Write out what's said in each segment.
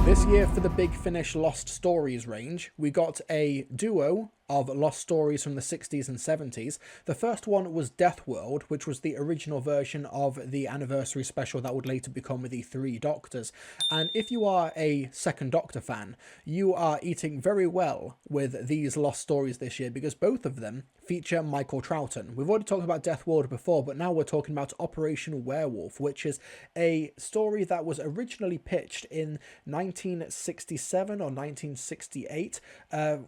This year for the Big Finish Lost Stories range, we got a duo of lost stories from the 60s and 70s. The first one was Death World, which was the original version of the anniversary special that would later become the Three Doctors. And if you are a Second Doctor fan, you are eating very well with these lost stories this year, because both of them feature Michael Troughton. We've already talked about Death World before, but now we're talking about Operation Werewolf, which is a story that was originally pitched in 1967 or 1968,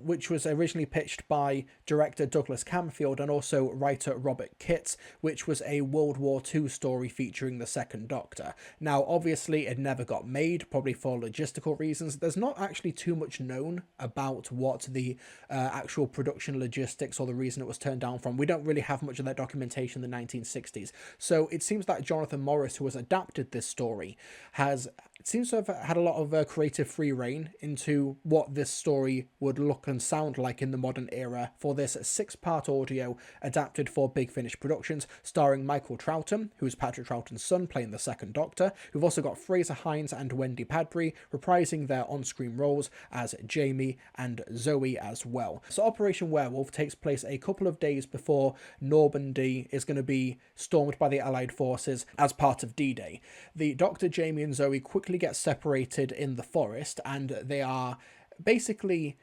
which was originally pitched by director Douglas Camfield and also writer Robert Kitts, which was a World War II story featuring the Second Doctor. Now, obviously, it never got made, probably for logistical reasons. There's not actually too much known about what the actual production logistics or the reason it was turned down from. We don't really have much of that documentation in the 1960s. So it seems that Jonathan Morris, who has adapted this story, seems to have had a lot of creative free reign into what this story would look and sound like in the modern era for this 6-part audio adapted for Big Finish Productions, starring Michael Troughton, who's Patrick Troughton's son, playing the Second Doctor. We've also got Fraser Hines and Wendy Padbury reprising their on-screen roles as Jamie and Zoe as well. So Operation Werewolf takes place a couple of days before Normandy is going to be stormed by the Allied forces as part of D-Day. The Doctor, Jamie and Zoe quickly get separated in the forest, and they are basically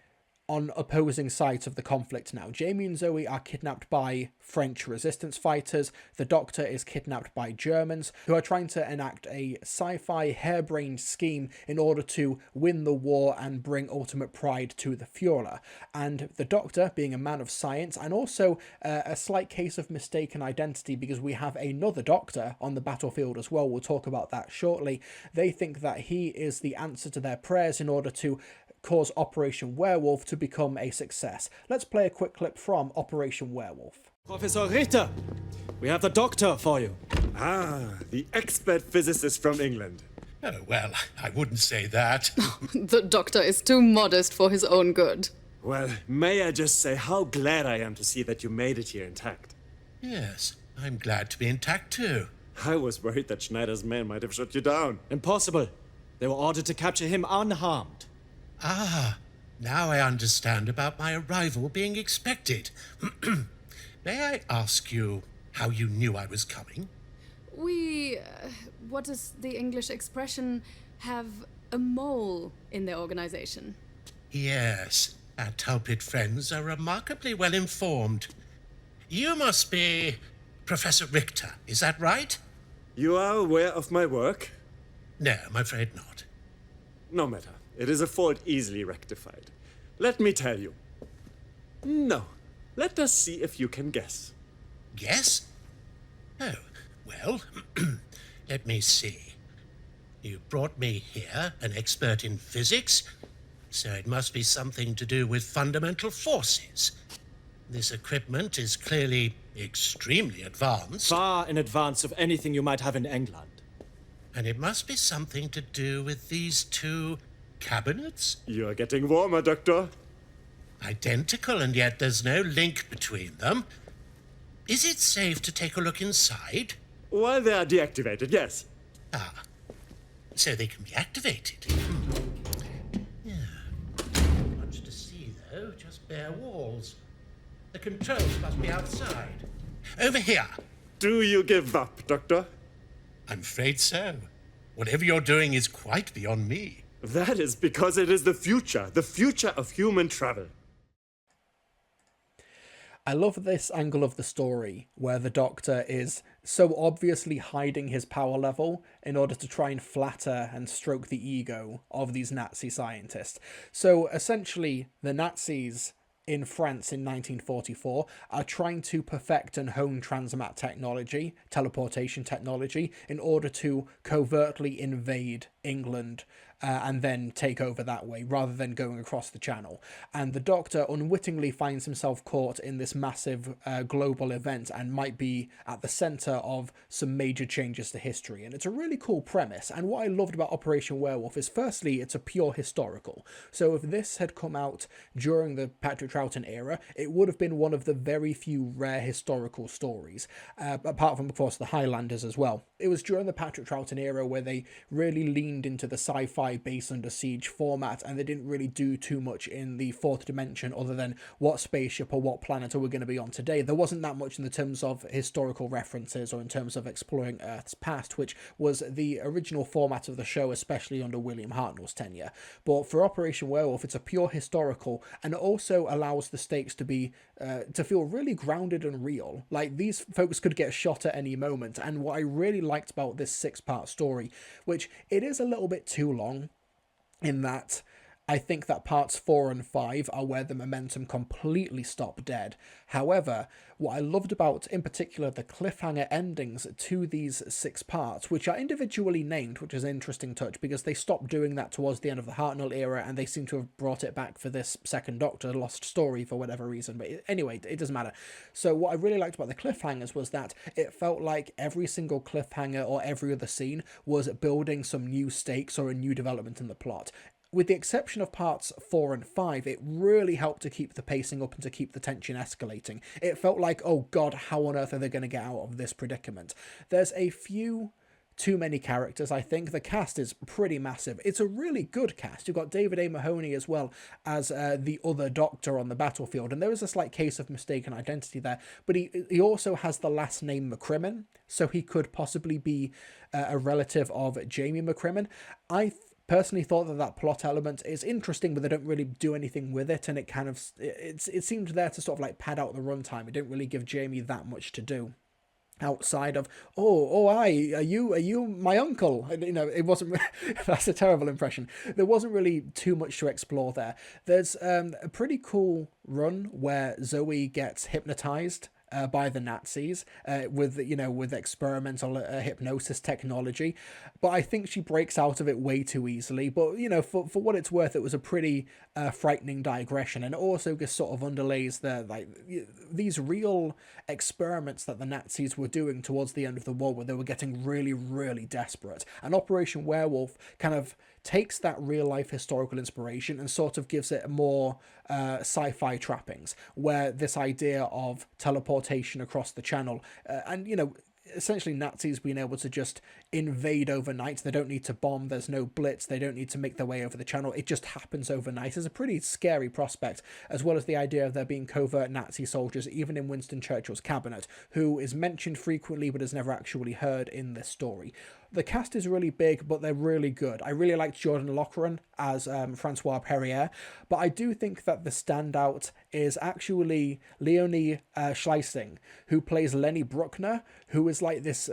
on opposing sides of the conflict now. Jamie and Zoe are kidnapped by French resistance fighters. The Doctor is kidnapped by Germans, who are trying to enact a sci-fi harebrained scheme in order to win the war and bring ultimate pride to the Fuhrer. And the Doctor, being a man of science, and also a slight case of mistaken identity, because we have another Doctor on the battlefield as well, we'll talk about that shortly. They think that he is the answer to their prayers in order to cause Operation Werewolf to become a success. Let's play a quick clip from Operation Werewolf. Professor Richter, we have the Doctor for you. Ah, the expert physicist from England. Oh, well, I wouldn't say that. The Doctor is too modest for his own good. Well, may I just say how glad I am to see that you made it here intact. Yes, I'm glad to be intact too. I was worried that Schneider's men might have shot you down. Impossible. They were ordered to capture him unharmed. Ah, now I understand about my arrival being expected. May I ask you how you knew I was coming? We, what is the English expression, have a mole in their organization. Yes, our Tulpit friends are remarkably well informed. You must be Professor Richter, is that right? You are aware of my work? No, I'm afraid not. No matter. It is a fault easily rectified. Let me tell you. No. Let us see if you can guess. Guess? Oh, well, let me see. You brought me here, an expert in physics, so it must be something to do with fundamental forces. This equipment is clearly extremely advanced. Far in advance of anything you might have in England. And it must be something to do with these two cabinets? You are getting warmer, Doctor. Identical, and yet there's no link between them. Is it safe to take a look inside? While they are deactivated, yes. Ah, so they can be activated. Yeah. Not much to see, though, just bare walls. The controls must be outside. Over here. Do you give up, Doctor? I'm afraid so. Whatever you're doing is quite beyond me. That is because it is the future of human travel. I love this angle of the story where the Doctor is so obviously hiding his power level in order to try and flatter and stroke the ego of these Nazi scientists. So essentially, the Nazis in France in 1944 are trying to perfect and hone transmat technology, teleportation technology, in order to covertly invade England and then take over that way, rather than going across the channel. And the Doctor unwittingly finds himself caught in this massive global event and might be at the centre of some major changes to history. And it's a really cool premise. And what I loved about Operation Werewolf is, firstly, it's a pure historical. So if this had come out during the Patrick Troughton era, it would have been one of the very few rare historical stories, apart from, of course, the Highlanders as well. It was during the Patrick Troughton era where they really leaned into the sci-fi sci-fi base under siege format, and they didn't really do too much in the fourth dimension other than what spaceship or what planet are we going to be on today. There wasn't that much in the terms of historical references or in terms of exploring Earth's past, which was the original format of the show, especially under William Hartnell's tenure. But for Operation Werewolf, it's a pure historical, and it also allows the stakes to be to feel really grounded and real. Like, these folks could get shot at any moment, and what I really liked about this 6-part story, which it is a little bit too long, in that I think that parts 4 and 5 are where the momentum completely stopped dead. However, what I loved about, in particular, the cliffhanger endings to these 6 parts, which are individually named, which is an interesting touch, because they stopped doing that towards the end of the Hartnell era, and they seem to have brought it back for this Second Doctor Lost Story for whatever reason. But anyway, it doesn't matter. So what I really liked about the cliffhangers was that it felt like every single cliffhanger or every other scene was building some new stakes or a new development in the plot. With the exception of parts 4 and 5, it really helped to keep the pacing up and to keep the tension escalating. It felt like, oh god, how on earth are they going to get out of this predicament? There's a few too many characters, I think. The cast is pretty massive. It's a really good cast. You've got David A. Mahoney as well as the other Doctor on the battlefield, and there is a slight case of mistaken identity there, but he also has the last name McCrimmon, so he could possibly be a relative of Jamie McCrimmon. I personally thought that plot element is interesting, but they don't really do anything with it, and it seemed there to sort of like pad out the runtime. It didn't really give Jamie that much to do outside of are you my uncle? You know, it wasn't that's a terrible impression. There wasn't really too much to explore there. There's a pretty cool run where Zoe gets hypnotized by the Nazis with experimental hypnosis technology, but I think she breaks out of it way too easily. But for what it's worth, it was a pretty frightening digression, and it also just sort of underlays these real experiments that the Nazis were doing towards the end of the war, where they were getting really, really desperate. And Operation Werewolf kind of takes that real life historical inspiration and sort of gives it more sci-fi trappings, where this idea of teleportation across the channel and essentially Nazis being able to just invade overnight. They don't need to bomb, there's no blitz, they don't need to make their way over the channel, it just happens overnight. It's a pretty scary prospect, as well as the idea of there being covert Nazi soldiers even in Winston Churchill's cabinet, who is mentioned frequently but is never actually heard in this story. The cast is really big, but they're really good. I really liked Jordan Lochran as Francois Perrier, but I do think that the standout is actually Leonie Schleissing, who plays Lenny Bruckner, who is like this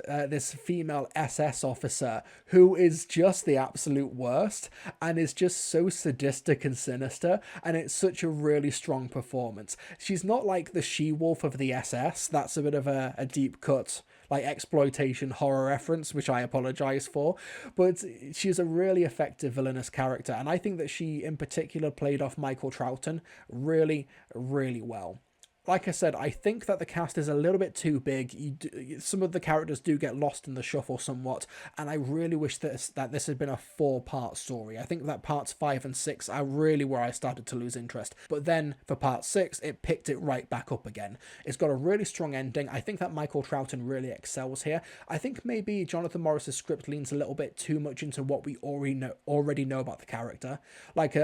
female SS officer who is just the absolute worst and is just so sadistic and sinister, and it's such a really strong performance. She's not like the she-wolf of the SS. That's a bit of a deep cut like exploitation horror reference, which I apologize for, but she's a really effective villainous character, and I think that she in particular played off Michael Troughton really, really well. Like I said, I think that the cast is a little bit too big. Some of the characters do get lost in the shuffle somewhat, and I really wish that this had been a 4-part story. I think that parts 5 and 6 are really where I started to lose interest. But then for part 6, it picked it right back up again. It's got a really strong ending. I think that Michael Troughton really excels here. I think maybe Jonathan Morris's script leans a little bit too much into what we already know about the character. Like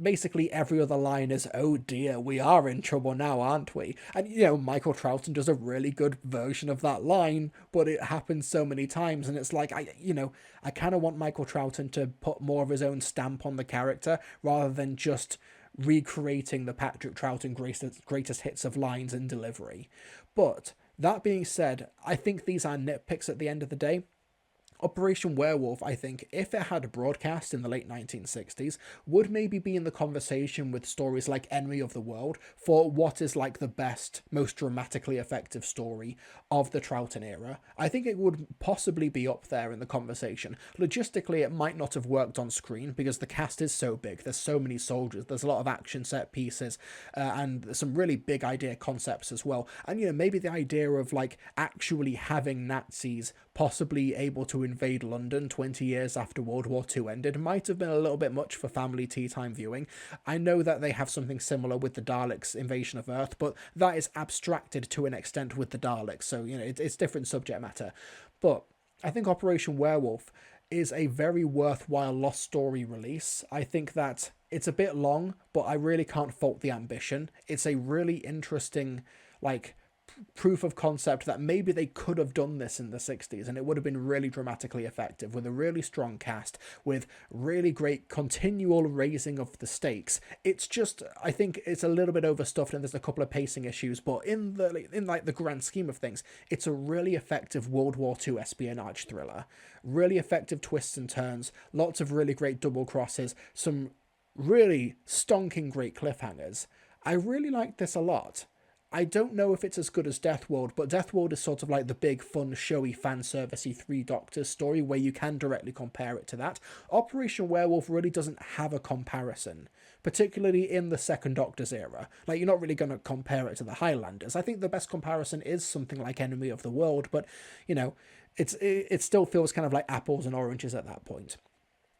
basically every other line is, "Oh dear, we are in trouble now, aren't we?" And Michael Troughton does a really good version of that line, but it happens so many times, and it's like I kind of want Michael Troughton to put more of his own stamp on the character rather than just recreating the Patrick Troughton greatest hits of lines and delivery. But that being said, I think these are nitpicks at the end of the day. Operation Werewolf, I think, if it had broadcast in the late 1960s, would maybe be in the conversation with stories like Enemy of the World for what is like the best, most dramatically effective story of the Troughton era. I think it would possibly be up there in the conversation. Logistically, it might not have worked on screen because the cast is so big, there's so many soldiers, there's a lot of action set pieces, and some really big idea concepts as well. And maybe the idea of like actually having Nazis possibly able to invade London 20 years after World War II ended might have been a little bit much for family tea time viewing. I know that they have something similar with the Daleks' invasion of Earth, but that is abstracted to an extent with the Daleks, so it's different subject matter. But I think Operation Werewolf is a very worthwhile Lost Story release. I think that it's a bit long, but I really can't fault the ambition. It's a really interesting, like, proof of concept that maybe they could have done this in the 60s and it would have been really dramatically effective, with a really strong cast, with really great continual raising of the stakes. It's just, I think it's a little bit overstuffed and there's a couple of pacing issues, but in the grand scheme of things, it's a really effective World War II espionage thriller. Really effective twists and turns, lots of really great double crosses, some really stonking great cliffhangers. I really like this a lot. I don't know if it's as good as Deathworld, but Deathworld is sort of like the big, fun, showy, fan-servicey Three Doctors story where you can directly compare it to that. Operation Werewolf really doesn't have a comparison, particularly in the Second Doctor's era. Like, you're not really going to compare it to the Highlanders. I think the best comparison is something like Enemy of the World, but, you know, it still feels kind of like apples and oranges at that point.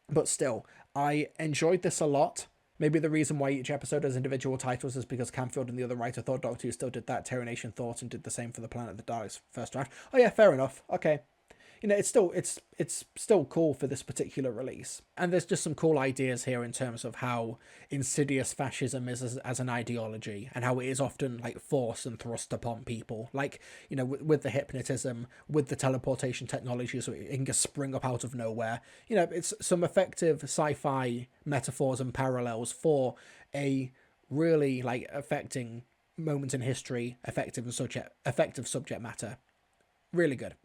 But still, I enjoyed this a lot. Maybe the reason why each episode has individual titles is because Camfield and the other writer thought Doctor Who still did that. Terry Nation thought and did the same for the Planet of the Daleks first draft. Oh yeah, fair enough. Okay. You know, it's still cool for this particular release. And there's just some cool ideas here in terms of how insidious fascism is as an ideology, and how it is often like forced and thrust upon people. Like, you know, with the hypnotism, with the teleportation technology, so it can just spring up out of nowhere. You know, it's some effective sci-fi metaphors and parallels for a really like affecting moment in history, effective subject matter. Really good.